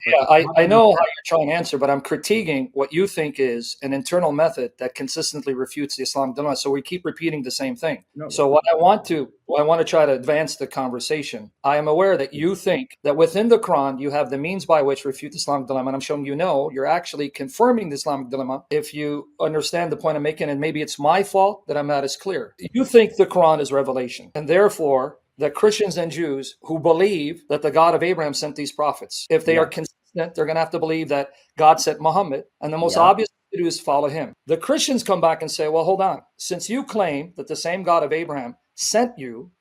But Yeah, the I problem is know how that you're trying to answer, but I'm critiquing what you think is an internal method that consistently refutes the Islamic dilemma. So we keep repeating the same thing. no, So what I want to try to advance the conversation. I am aware that you think that within the Quran you have the means by which refute the Islamic dilemma, and I'm showing you no, you're actually confirming the Islamic dilemma. If you understand the point I'm making, and maybe it's my fault that I'm not as clear. You think the Quran is revelation, and therefore that Christians and Jews who believe that the God of Abraham sent these prophets, if they are yeah, consistent, they're going to have to believe that God sent Muhammad. And the most yeah, obvious thing to do is follow him. The Christians come back and say, well, hold on. Since you claim that the same God of Abraham sent you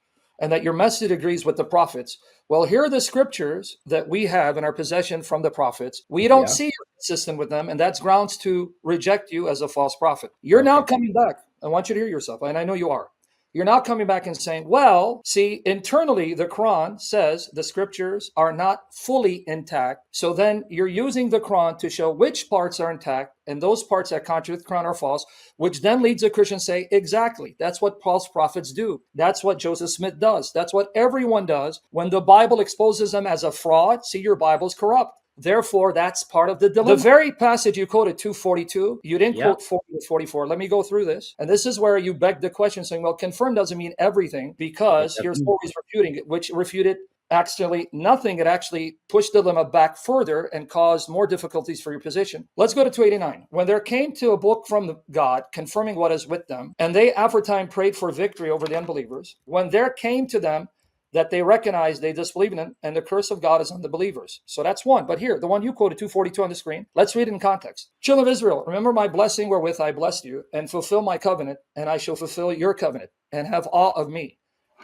and that your message agrees with the prophets, well, here are the scriptures that we have in our possession from the prophets. We don't yeah. see you're consistent with them, and that's grounds to reject you as a false prophet. You're now Okay. coming back. I want you to hear yourself, and I know you are. You're now coming back and saying, well, see, internally, the Quran says the scriptures are not fully intact. So then you're using the Quran to show which parts are intact, and those parts that contradict the Quran are false, which then leads a Christian to say, exactly, that's what false prophets do. That's what Joseph Smith does. That's what everyone does. When the Bible exposes them as a fraud, see, your Bible's corrupt. Therefore, that's part of the dilemma. The very passage you quoted, 242, you didn't Yeah. quote 40 to 44. Let me go through this. And this is where you beg the question saying, well, confirm doesn't mean everything It because here's doesn't. always refuting it, which refuted actually nothing. It actually pushed the dilemma back further and caused more difficulties for your position. Let's go to 289. When there came to a book from God confirming what is with them, and they aforetime prayed for victory over the unbelievers, when there came to them that they recognize they disbelieve in it, and the curse of God is on the believers. So that's one. But here, the one you quoted, 242 on the screen, let's read it in context. Children of Israel, remember my blessing wherewith I blessed you, and fulfill my covenant, and I shall fulfill your covenant, and have awe of me.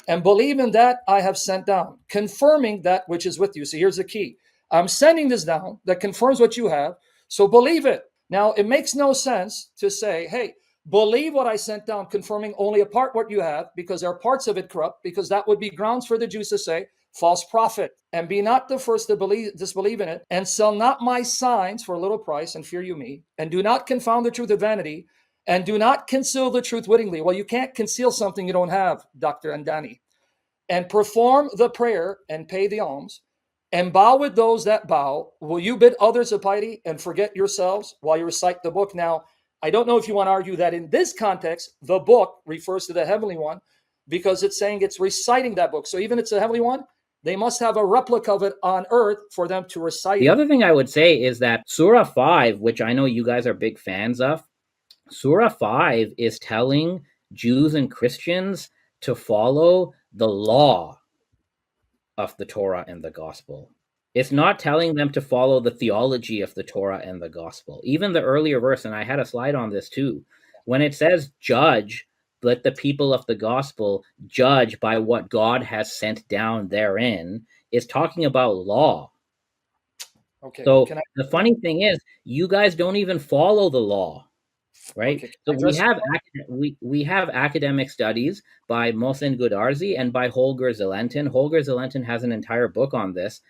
And believe in that I have sent down, confirming that which is with you. So here's the key. I'm sending this down that confirms what you have, so believe it. Now, it makes no sense to say, hey, believe what I sent down, confirming only a part what you have, because there are parts of it corrupt, because that would be grounds for the Jews to say, false prophet, and be not the first to disbelieve in it, and sell not my signs for a little price, and fear you me, and do not confound the truth with vanity, and do not conceal the truth wittingly. Well, you can't conceal something you don't have, Dr. Andani. And perform the prayer and pay the alms, and bow with those that bow. Will you bid others of piety and forget yourselves while you recite the book? Now, I don't know if you want to argue that in this context, the book refers to the heavenly one because it's saying it's reciting that book. So even if it's a heavenly one, they must have a replica of it on earth for them to recite The it. other thing I would say is that Surah 5, which I know you guys are big fans of, Surah 5 is telling Jews and Christians to follow the law of the Torah and the gospel. It's not telling them to follow the theology of the Torah and the gospel. Even the earlier verse, and I had a slide on this too, when it says judge, let the people of the gospel judge by what God has sent down therein, is talking about law. Okay, So can I the that? funny thing is, you guys don't even follow the law, right? Okay, can So I address we have academic studies by Mohsen Goodarzi and by Holger Zelentin. Holger Zelentin has an entire book on this.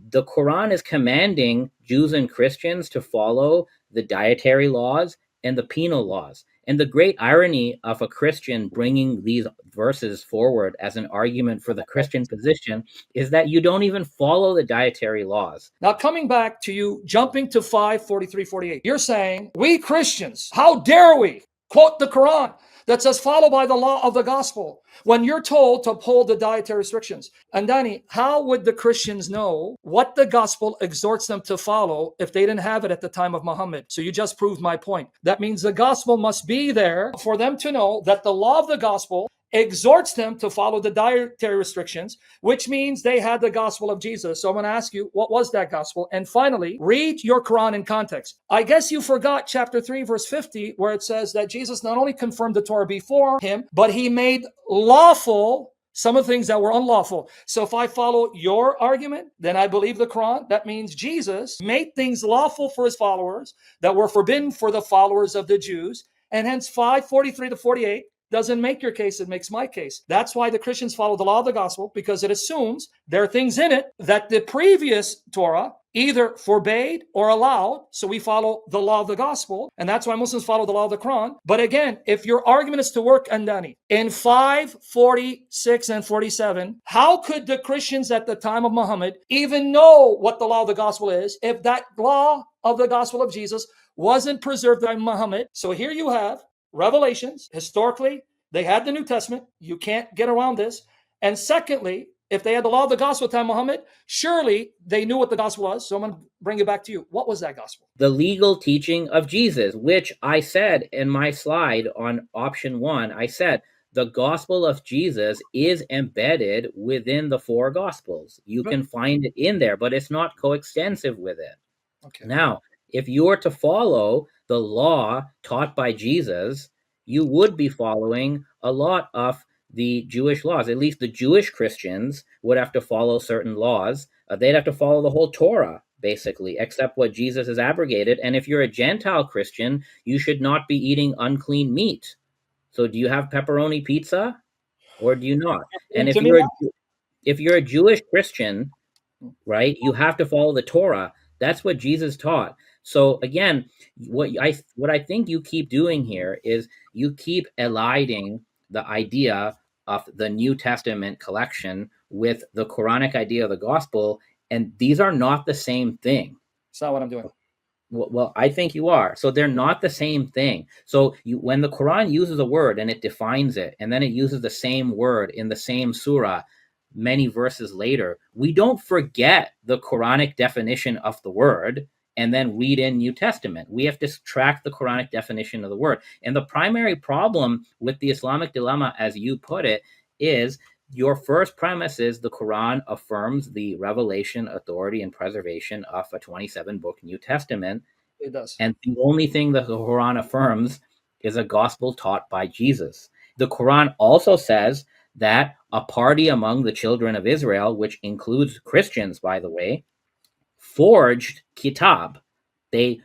The Quran is commanding Jews and Christians to follow the dietary laws and the penal laws. And the great irony of a Christian bringing these verses forward as an argument for the Christian position is that you don't even follow the dietary laws. Now, coming back to you, jumping to 5:43, 48, you're saying, we Christians, how dare we quote the Quran that says follow by the law of the gospel when you're told to uphold the dietary restrictions? And Danny, how would the Christians know what the gospel exhorts them to follow if they didn't have it at the time of Muhammad? So you just proved my point. That means the gospel must be there for them to know that the law of the gospel exhorts them to follow the dietary restrictions, which means they had the gospel of Jesus. So I'm going to ask you, what was that gospel? And finally, read your Quran in context. I guess you forgot chapter 3, verse 50, where it says that Jesus not only confirmed the Torah before him, but he made lawful some of the things that were unlawful. So if I follow your argument, then I believe the Quran. That means Jesus made things lawful for his followers that were forbidden for the followers of the Jews. And hence 5:43 to 48 doesn't make your case, it makes my case. That's why the Christians follow the law of the gospel, because it assumes there are things in it that the previous Torah either forbade or allowed. So we follow the law of the gospel, and that's why Muslims follow the law of the Quran. But again, if your argument is to work, Andani, in 546 and 47, how could the Christians at the time of Muhammad even know what the law of the gospel is if that law of the gospel of Jesus wasn't preserved by Muhammad? So here you have Revelations. Historically, they had the New Testament. You can't get around this. And secondly, if they had the law of the gospel at the time of Muhammad, surely they knew what the gospel was. So I'm going to bring it back to you. What was that gospel? The legal teaching of Jesus, which I said in my slide on option 1, I said the gospel of Jesus is embedded within the 4 gospels. You can find it in there, but it's not coextensive with it. Okay. Now, if you were to follow the law taught by Jesus, you would be following a lot of the Jewish laws. At least the Jewish Christians would have to follow certain laws. They'd have to follow the whole Torah, basically, except what Jesus has abrogated. And if you're a Gentile Christian, you should not be eating unclean meat. So do you have pepperoni pizza or do you not? And if you're a Jewish Christian, right, you have to follow the Torah. That's what Jesus taught. So again, what I think you keep doing here is you keep eliding the idea of the New Testament collection with the Quranic idea of the gospel, and these are not the same thing. It's not what I'm doing. Well, I think you are. So they're not the same thing. So when the Quran uses a word and it defines it, and then it uses the same word in the same surah many verses later, we don't forget the Quranic definition of the word and then read in New Testament. We have to track the Quranic definition of the word. And the primary problem with the Islamic dilemma, as you put it, is your first premise is the Quran affirms the revelation, authority, and preservation of a 27-book New Testament. It does. And the only thing that the Quran affirms is a gospel taught by Jesus. The Quran also says that a party among the children of Israel, which includes Christians, by the way, forged kitab. They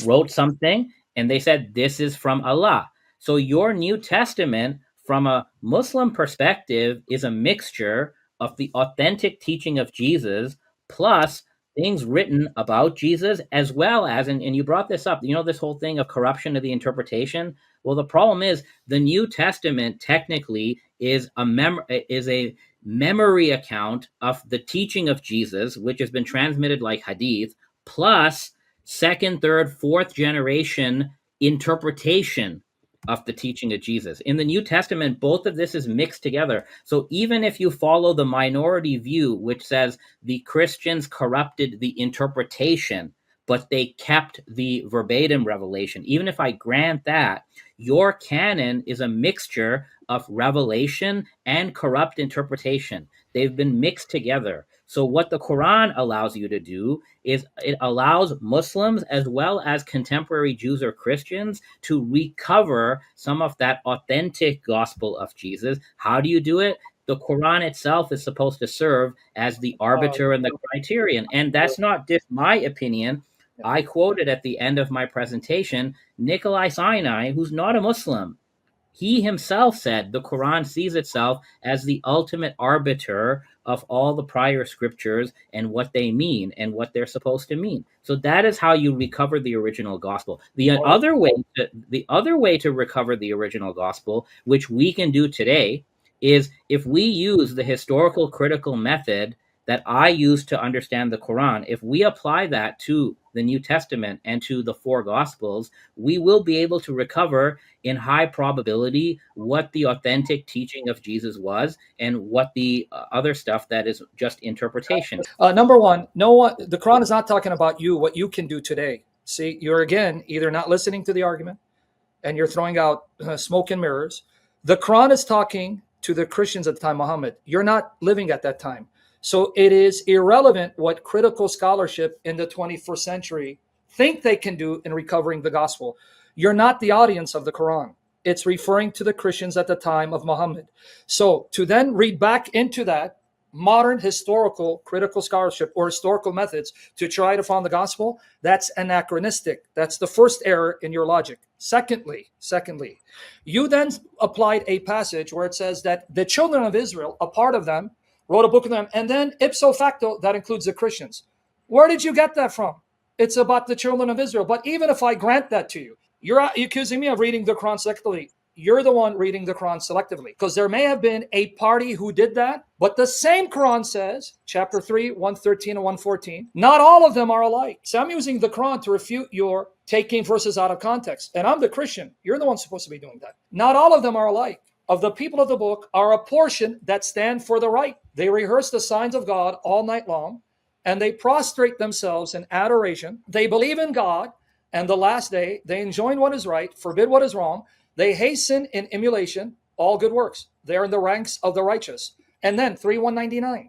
wrote something and they said, this is from Allah. So your New Testament, from a Muslim perspective, is a mixture of the authentic teaching of Jesus plus things written about Jesus, as well as, and you brought this up, this whole thing of corruption of the interpretation. Well, the problem is the New Testament technically is a memory account of the teaching of Jesus, which has been transmitted like hadith, plus second, third, fourth generation interpretation of the teaching of Jesus. In the New Testament, both of this is mixed together. So even if you follow the minority view, which says the Christians corrupted the interpretation, but they kept the verbatim revelation, even if I grant that, your canon is a mixture of revelation and corrupt interpretation. They've been mixed together. So what the Quran allows you to do is it allows Muslims as well as contemporary Jews or Christians to recover some of that authentic gospel of Jesus. How do you do it? The Quran itself is supposed to serve as the arbiter and the criterion. And that's not just my opinion. I quoted at the end of my presentation Nikolai Sinai, who's not a Muslim. He himself said the Quran sees itself as the ultimate arbiter of all the prior scriptures and what they mean and what they're supposed to mean. So that is how you recover the original gospel. The other way to recover the original gospel, which we can do today, is if we use the historical critical method that I use to understand the Quran, if we apply that to the New Testament and to the 4 Gospels, we will be able to recover in high probability what the authentic teaching of Jesus was and what the other stuff that is just interpretation. Number one, the Quran is not talking about what you can do today. See, you're again either not listening to the argument and you're throwing out smoke and mirrors. The Quran is talking to the Christians at the time of Muhammad. You're not living at that time. So it is irrelevant what critical scholarship in the 21st century think they can do in recovering the gospel. You're not the audience of the Quran. It's referring to the Christians at the time of Muhammad. So to then read back into that modern historical critical scholarship or historical methods to try to find the gospel, that's anachronistic. That's the first error in your logic. Secondly, you then applied a passage where it says that the children of Israel, a part of them, wrote a book of them, and then ipso facto, that includes the Christians. Where did you get that from? It's about the children of Israel. But even if I grant that to you, you're accusing me of reading the Quran selectively. You're the one reading the Quran selectively, because there may have been a party who did that, but the same Quran says, chapter 3, 113 and 114, not all of them are alike. So I'm using the Quran to refute your taking verses out of context. And I'm the Christian. You're the one supposed to be doing that. Not all of them are alike. Of the people of the book are a portion that stand for the right. They rehearse the signs of God all night long, and they prostrate themselves in adoration. They believe in God and the last day. They enjoin what is right, forbid what is wrong. They hasten in emulation all good works. They are in the ranks of the righteous. And then 3:199.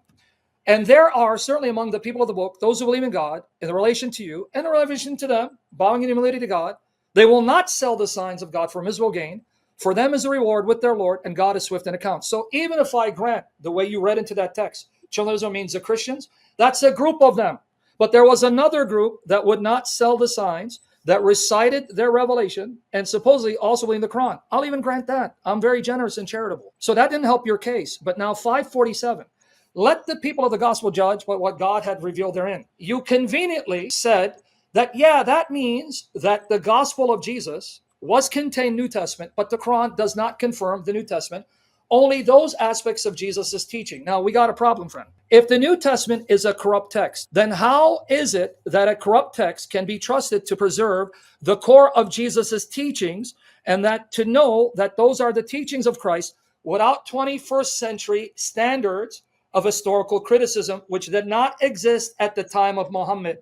And there are certainly among the people of the book those who believe in God in relation to you and in relation to them, bowing in humility to God. They will not sell the signs of God for miserable gain. For them is a reward with their Lord, and God is swift in account. So even if I grant the way you read into that text, children of Israel means the Christians, that's a group of them. But there was another group that would not sell the signs, that recited their revelation and supposedly also believe in the Quran. I'll even grant that. I'm very generous and charitable. So that didn't help your case. But now 547. Let the people of the gospel judge by what God had revealed therein. You conveniently said that, yeah, that means that the gospel of Jesus was contained New Testament, but the Quran does not confirm the New Testament, only those aspects of Jesus' teaching. Now, we got a problem, friend. If the New Testament is a corrupt text, then how is it that a corrupt text can be trusted to preserve the core of Jesus' teachings, and that to know that those are the teachings of Christ without 21st century standards of historical criticism, which did not exist at the time of Muhammad?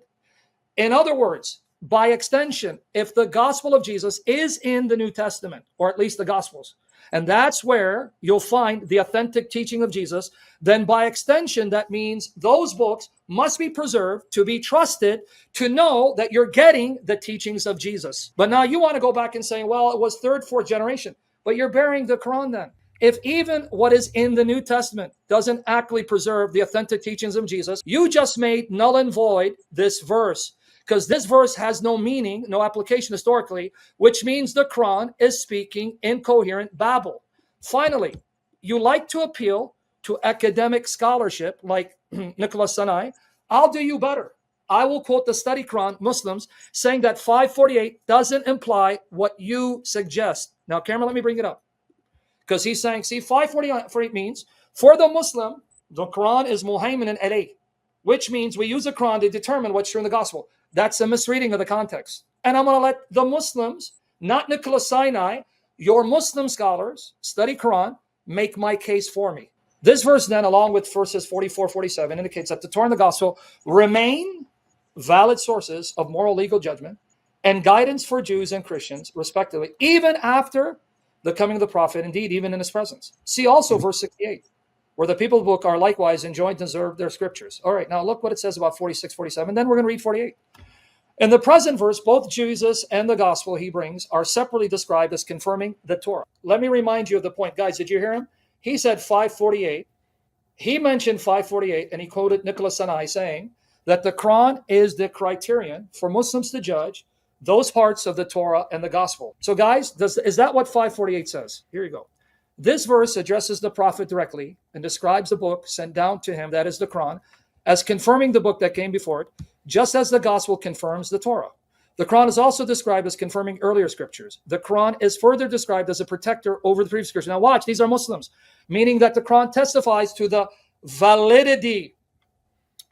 In other words, by extension, if the gospel of Jesus is in the New Testament, or at least the gospels, and that's where you'll find the authentic teaching of Jesus, then by extension, that means those books must be preserved to be trusted to know that you're getting the teachings of Jesus. But now you want to go back and say, well, it was third, fourth generation, but you're burying the Quran then. If even what is in the New Testament doesn't actually preserve the authentic teachings of Jesus, you just made null and void this verse, because this verse has no meaning, no application historically, which means the Quran is speaking incoherent babble. Finally, you like to appeal to academic scholarship like Nicholas Sanai. I'll do you better. I will quote the study Quran Muslims saying that 548 doesn't imply what you suggest. Now, Cameron, let me bring it up. Because he's saying, see, 548 means, for the Muslim, the Quran is muhaymin alayh, which means we use the Quran to determine what's true in the gospel. That's a misreading of the context. And I'm going to let the Muslims, not Nicholas Sinai, your Muslim scholars, study Quran, make my case for me. This verse then, along with verses 44, 47, indicates that the Torah and the gospel remain valid sources of moral legal judgment and guidance for Jews and Christians, respectively, even after the coming of the prophet, indeed, even in his presence. See also verse 68, where the people of the book are likewise enjoined to observe their scriptures. All right, now look what it says about 46, 47. Then we're going to read 48. In the present verse, both Jesus and the gospel he brings are separately described as confirming the Torah. Let me remind you of the point. Guys, did you hear him? He said 548. He mentioned 548, and he quoted Nicholas Sanai saying that the Quran is the criterion for Muslims to judge those parts of the Torah and the gospel. So guys, is that what 548 says? Here you go. This verse addresses the prophet directly and describes the book sent down to him, that is the Quran, as confirming the book that came before it, just as the gospel confirms the Torah. The Quran is also described as confirming earlier scriptures. The Quran is further described as a protector over the previous scriptures. Now watch, these are Muslims, meaning that the Quran testifies to the validity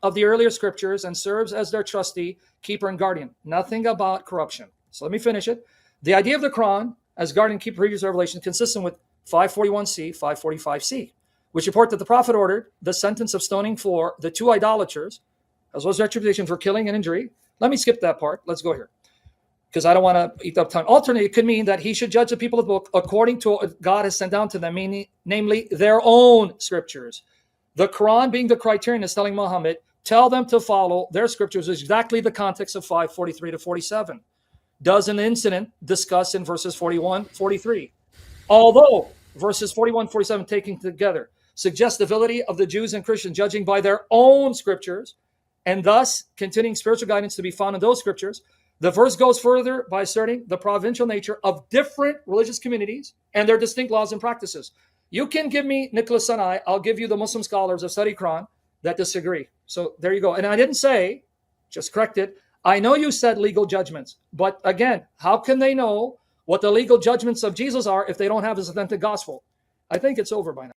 of the earlier scriptures and serves as their trustee, keeper, and guardian. Nothing about corruption. So let me finish it. The idea of the Quran as guardian, keeper, previous revelation, consistent with 541c, 545c, which report that the prophet ordered the sentence of stoning for the two idolaters, as well as retribution for killing and injury. Let me skip that part. Let's go here, because I don't want to eat up time. Alternately, it could mean that he should judge the people of the book according to what God has sent down to them, meaning, namely their own scriptures. The Quran being the criterion is telling Muhammad, tell them to follow their scriptures, is exactly the context of 543 to 47. Does an incident discussed in verses 41, 43. Although verses 41, 47 taken together suggestibility of the Jews and Christians judging by their own scriptures, and thus continuing spiritual guidance to be found in those scriptures. The verse goes further by asserting the provincial nature of different religious communities and their distinct laws and practices. You can give me Nicholas Sinai, I'll give you the Muslim scholars of study Quran that disagree. So there you go. And I didn't say, just correct it, I know you said legal judgments, but again, how can they know what the legal judgments of Jesus are if they don't have his authentic gospel? I think it's over by now.